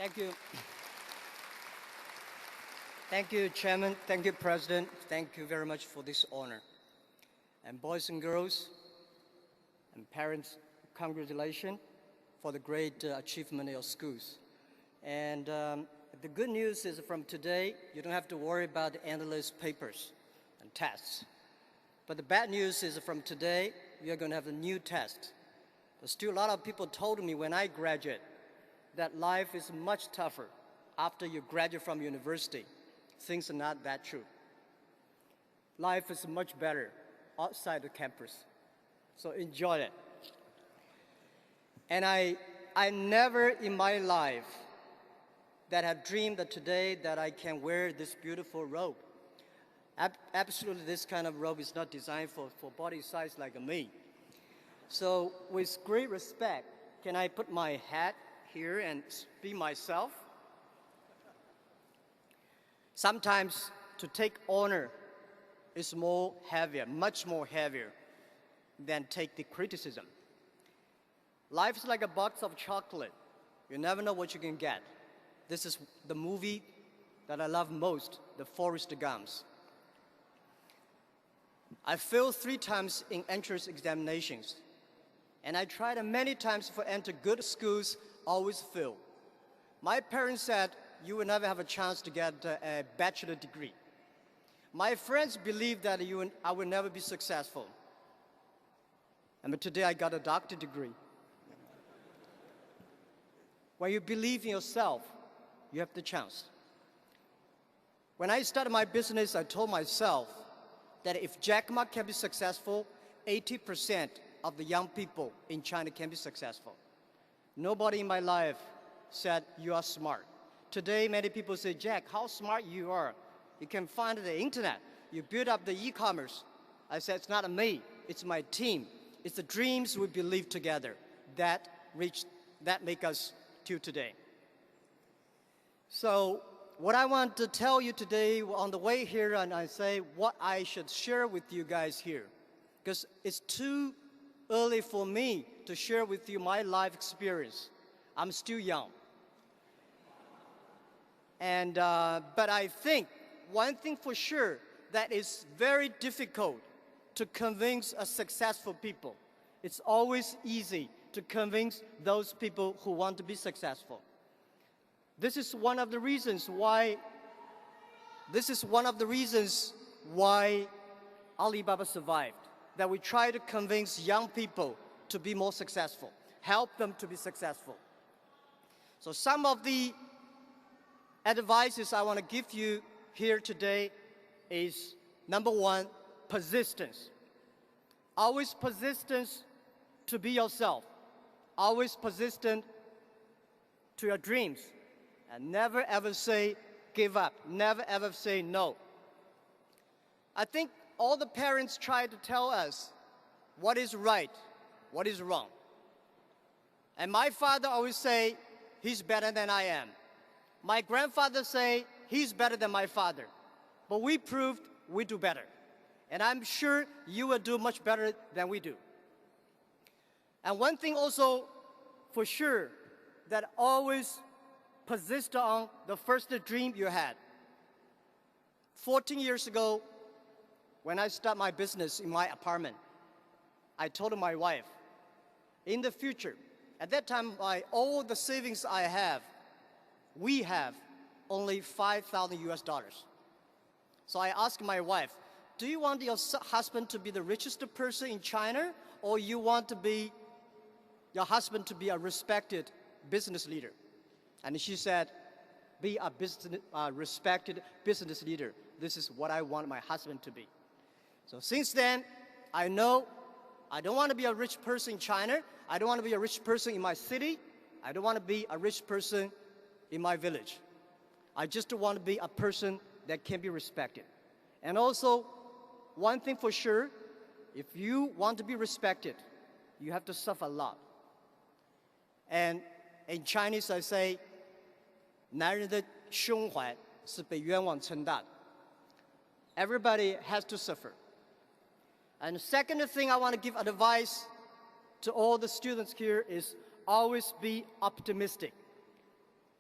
Thank you. Thank you, Chairman. Thank you, President. Thank you very much for this honor. And boys and girls and parents, congratulations for the great achievement in your schools. And the good news is from today, you don't have to worry about the endless papers and tests. But the bad news is from today, you're going to have a new test. But still, a lot of people told me when I graduate that life is much tougher after you graduate from university. Things are not that true. Life is much better outside the campus. So enjoy it. And I never in my life that had dreamed that today that I can wear this beautiful robe. Absolutely, this kind of robe is not designed for body size like me. So with great respect, can I put my hat here and be myself? Sometimes to take honor is more heavier, much more heavier than take the criticism. Life is like a box of chocolate. You never know what you can get. This is the movie that I love most, the Forrest Gumps. I failed 3 times in entrance examinations. And I tried many times to enter good schools, always failed. My parents said, you will never have a chance to get a bachelor degree. My friends believed that I will never be successful. And today I got a doctorate degree. When you believe in yourself, you have the chance. When I started my business, I told myself that if Jack Ma can be successful, 80% of the young people in China can be successful. Nobody in my life said, you are smart. Today, many people say, Jack, how smart you are. You can find the internet. You build up the e-commerce. I said, it's not me, it's my team. It's the dreams we believe together that make us till today. So what I want to tell you today on the way here, and I say what I should share with you guys here, because it's too early for me to share with you my life experience. I'm still young. And, but I think one thing for sure that is very difficult to convince a successful people. It's always easy to convince those people who want to be successful. This is one of the reasons why Alibaba survived, that we try to convince young people to be more successful, help them to be successful. So some of the advices I want to give you here today is, number 1, persistence. Always persistence to be yourself. Always persistent to your dreams. And never ever say give up. Never ever say no. I think all the parents try to tell us what is right, what is wrong. And my father always say, he's better than I am. My grandfather say, he's better than my father. But we proved we do better. And I'm sure you will do much better than we do. And one thing also for sure, that always persist on the first dream you had. 14 years ago, when I started my business in my apartment, I told my wife, in the future, at that time, all the savings I have, we have only $5,000 US. So I asked my wife, do you want your husband to be the richest person in China, or you want your husband to be a respected business leader? And she said, be a respected business leader. This is what I want my husband to be. So since then, I know I don't want to be a rich person in China. I don't want to be a rich person in my city. I don't want to be a rich person in my village. I just want to be a person that can be respected. And also, one thing for sure, if you want to be respected, you have to suffer a lot. And in Chinese, I say, 男人的胸怀是被冤枉撑大的. Everybody has to suffer. And the second thing I want to give advice to all the students here is always be optimistic.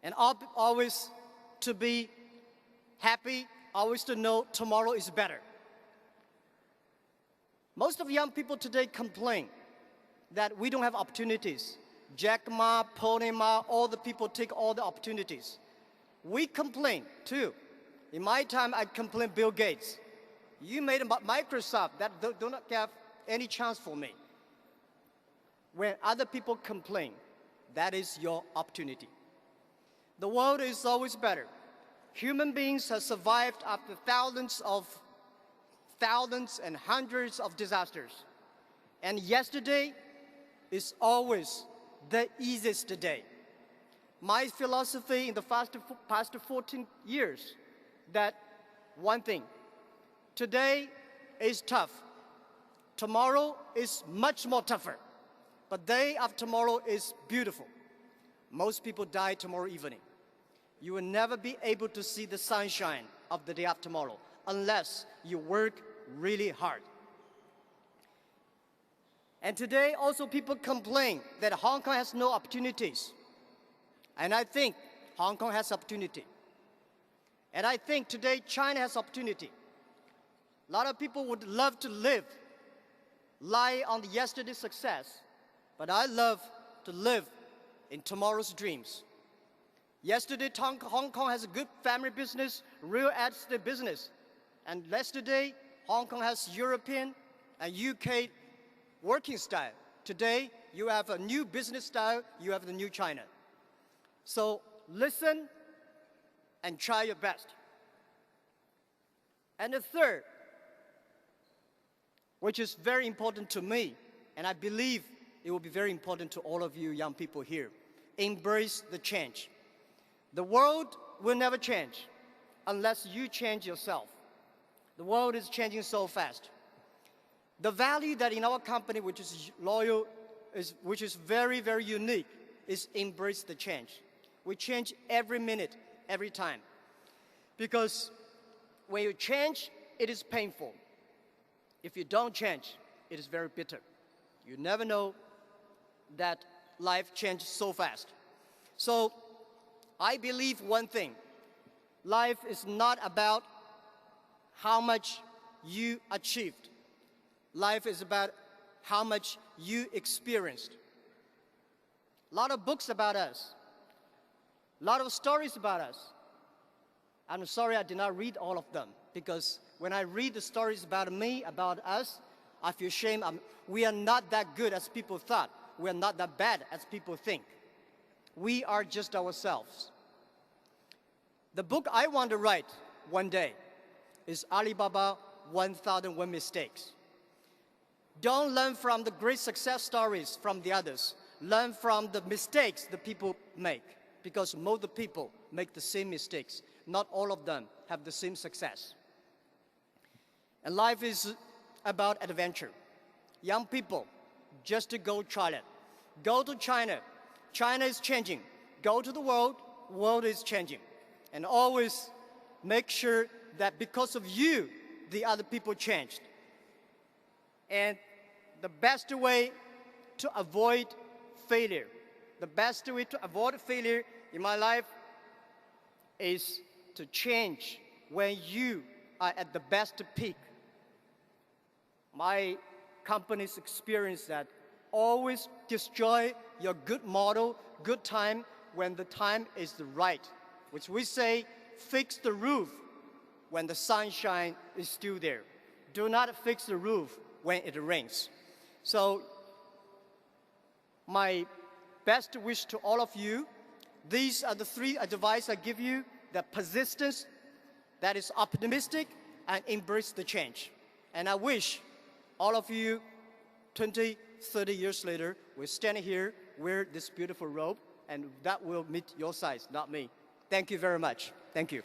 And always to be happy, always to know tomorrow is better. Most of young people today complain that we don't have opportunities. Jack Ma, Pony Ma, all the people take all the opportunities. We complain too. In my time, I complained Bill Gates. You made Microsoft that do not have any chance for me. When other people complain, that is your opportunity. The world is always better. Human beings have survived after thousands and hundreds of disasters. And yesterday is always the easiest day. My philosophy in the past 14 years, that one thing, today is tough. Tomorrow is much more tougher. But day after tomorrow is beautiful. Most people die tomorrow evening. You will never be able to see the sunshine of the day after tomorrow unless you work really hard. And today also people complain that Hong Kong has no opportunities. And I think Hong Kong has opportunity. And I think today China has opportunity. A lot of people would love to lie on yesterday's success, but I love to live in tomorrow's dreams. Yesterday, Hong Kong has a good family business, real estate business. And yesterday, Hong Kong has European and UK working style. Today, you have a new business style, you have the new China. So listen and try your best. And the third, which is very important to me, and I believe it will be very important to all of you young people here, embrace the change. The world will never change unless you change yourself. The world is changing so fast. The value that in our company, which is loyal, which is very, very unique, is embrace the change. We change every minute, every time. Because when you change, it is painful. If you don't change, it is very bitter. You never know that life changes so fast. So I believe one thing. Life is not about how much you achieved. Life is about how much you experienced. A lot of books about us. A lot of stories about us. I'm sorry I did not read all of them, because when I read the stories about me, about us, I feel shame. We are not that good as people thought. We are not that bad as people think. We are just ourselves. The book I want to write one day is Alibaba 1001 Mistakes. Don't learn from the great success stories from the others. Learn from the mistakes the people make, because most of the people make the same mistakes. Not all of them have the same success. And life is about adventure. Young people, just to go try it. Go to China. China is changing. Go to the world. World is changing. And always make sure that because of you, the other people changed. And the best way to avoid failure, the best way to avoid failure in my life is to change when you are at the best peak. My company's experience that always destroy your good model, good time, when the time is right, which we say, fix the roof when the sunshine is still there. Do not fix the roof when it rains. So my best wish to all of you, these are the three advice I give you: the persistence, that is optimistic, and embrace the change. And I wish all of you 20, 30 years later will stand here, wear this beautiful robe, and that will meet your size, not me. Thank you very much. Thank you.